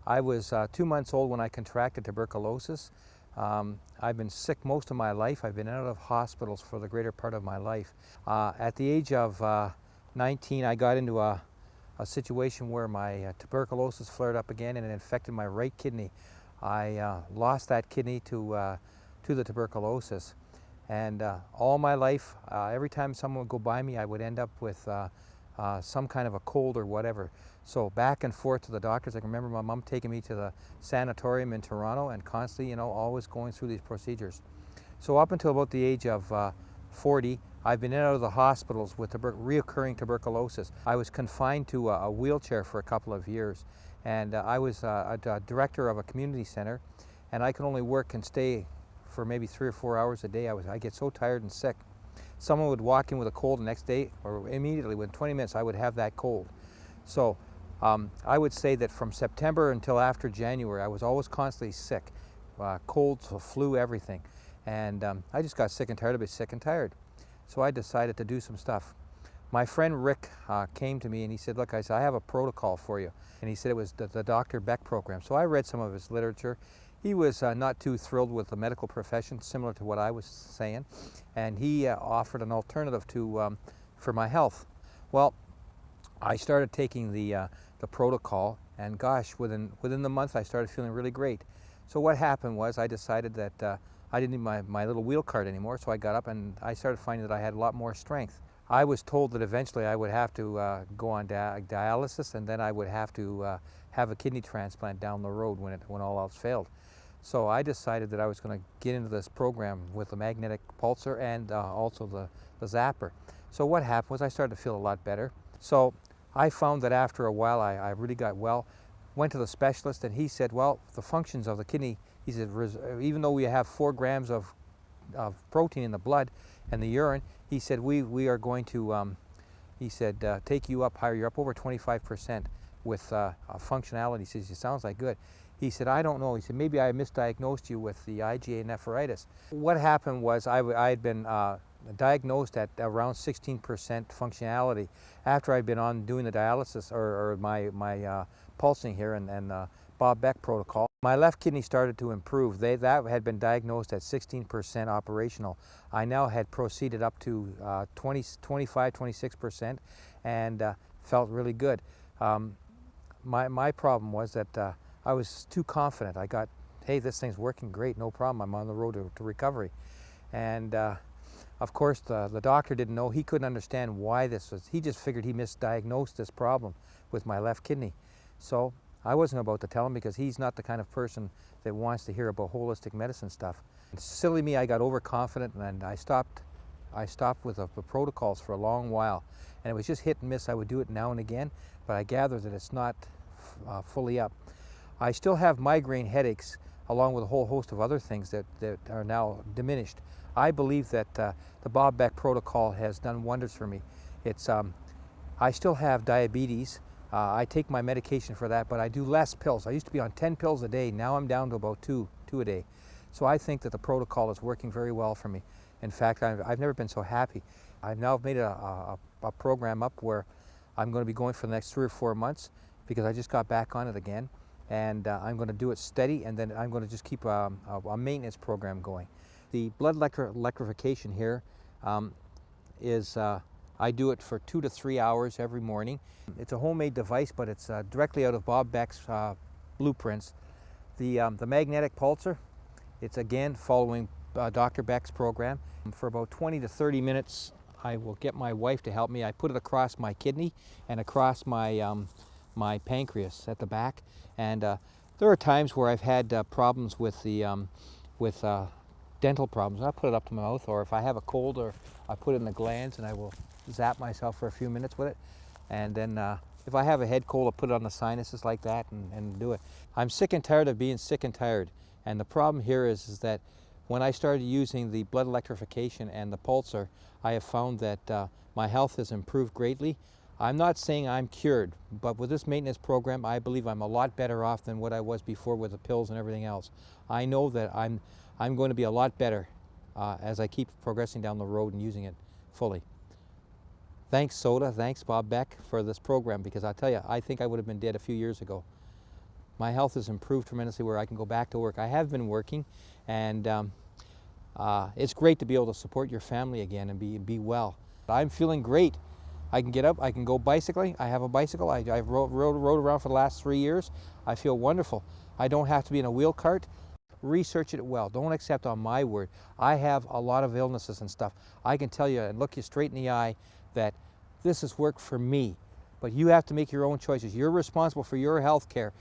I was 2 months old when I contracted tuberculosis. I've been sick most of my life. I've been out of hospitals for the greater part of my life. At the age of 19, I got into a situation where my tuberculosis flared up again and it infected my right kidney. I lost that kidney to the tuberculosis. And all my life, every time someone would go by me, I would end up with some kind of a cold or whatever. So back and forth to the doctors. I can remember my mom taking me to the sanatorium in Toronto and constantly, always going through these procedures. So up until about the age of 40, I've been in and out of the hospitals with reoccurring tuberculosis. I was confined to a wheelchair for a couple of years, and I was a director of a community center, and I could only work and stay for maybe 3 or 4 hours a day. I get so tired and sick. Someone would walk in with a cold the next day, or immediately within 20 minutes I would have that cold. So I would say that from September until after January I was always constantly sick, colds, flu, everything. And I just got sick and tired of it, sick and tired. So I decided to do some stuff. My friend Rick came to me and he said, look, I have a protocol for you. And he said it was the Dr. Beck program. So I read some of his literature. He was not too thrilled with the medical profession, similar to what I was saying. And he offered an alternative for my health. Well, I started taking the protocol, and gosh, within the month I started feeling really great. So what happened was I decided that I didn't need my little wheel cart anymore, so I got up and I started finding that I had a lot more strength. I was told that eventually I would have to go on dialysis, and then I would have to have a kidney transplant down the road when all else failed. So I decided that I was going to get into this program with the magnetic pulsar and also the zapper. So what happened was I started to feel a lot better. So I found that after a while I really got well, went to the specialist, and he said, well, the functions of the kidney, he said, even though we have 4 grams of protein in the blood and the urine, he said, we are going to, he said, take you up higher. You're up over 25% with functionality. He says, it sounds like good. He said, I don't know. He said, maybe I misdiagnosed you with the IgA nephritis. What happened was I had been diagnosed at around 16% functionality after I'd been on doing the dialysis or my pulsing here and Bob Beck Protocol. My left kidney started to improve. That had been diagnosed at 16% operational. I now had proceeded up to 25, 26% and felt really good. My problem was that I was too confident. I got, hey, this thing's working great, no problem. I'm on the road to recovery. And of course, the doctor didn't know. He couldn't understand why this was. He just figured he misdiagnosed this problem with my left kidney. So I wasn't about to tell him because he's not the kind of person that wants to hear about holistic medicine stuff. Silly me, I got overconfident and I stopped with the protocols for a long while. And it was just hit and miss. I would do it now and again, but I gather that it's not fully up. I still have migraine headaches along with a whole host of other things that are now diminished. I believe that the Bob Beck Protocol has done wonders for me. I still have diabetes. I take my medication for that, but I do less pills. I used to be on 10 pills a day. Now I'm down to about two a day. So I think that the protocol is working very well for me. In fact, I've never been so happy. I've now made a program up where I'm going to be going for the next 3 or 4 months because I just got back on it again. And I'm going to do it steady, and then I'm going to just keep a maintenance program going. The blood electrification here is I do it for 2 to 3 hours every morning. It's a homemade device, but it's directly out of Bob Beck's blueprints. The magnetic pulsar, it's again following Dr. Beck's program. For about 20 to 30 minutes, I will get my wife to help me. I put it across my kidney and across my pancreas at the back. And there are times where I've had problems with dental problems. I put it up to my mouth, or if I have a cold, or I put it in the glands, and I will zap myself for a few minutes with it. And then if I have a head cold, I'll put it on the sinuses like that and do it. I'm sick and tired of being sick and tired. And the problem here is that when I started using the blood electrification and the pulsar, I have found that my health has improved greatly. I'm not saying I'm cured, but with this maintenance program, I believe I'm a lot better off than what I was before with the pills and everything else. I know that I'm going to be a lot better as I keep progressing down the road and using it fully. Thanks, Soda. Thanks, Bob Beck, for this program, because I'll tell you, I think I would have been dead a few years ago. my health has improved tremendously where I can go back to work. I have been working, and it's great to be able to support your family again and be well. I'm feeling great. I can get up, I can go bicycling. I have a bicycle. I've rode around for the last 3 years. I feel wonderful. I don't have to be in a wheel cart. Research it well. Don't accept on my word. I have a lot of illnesses and stuff. I can tell you and look you straight in the eye that this has worked for me. But you have to make your own choices. You're responsible for your health care.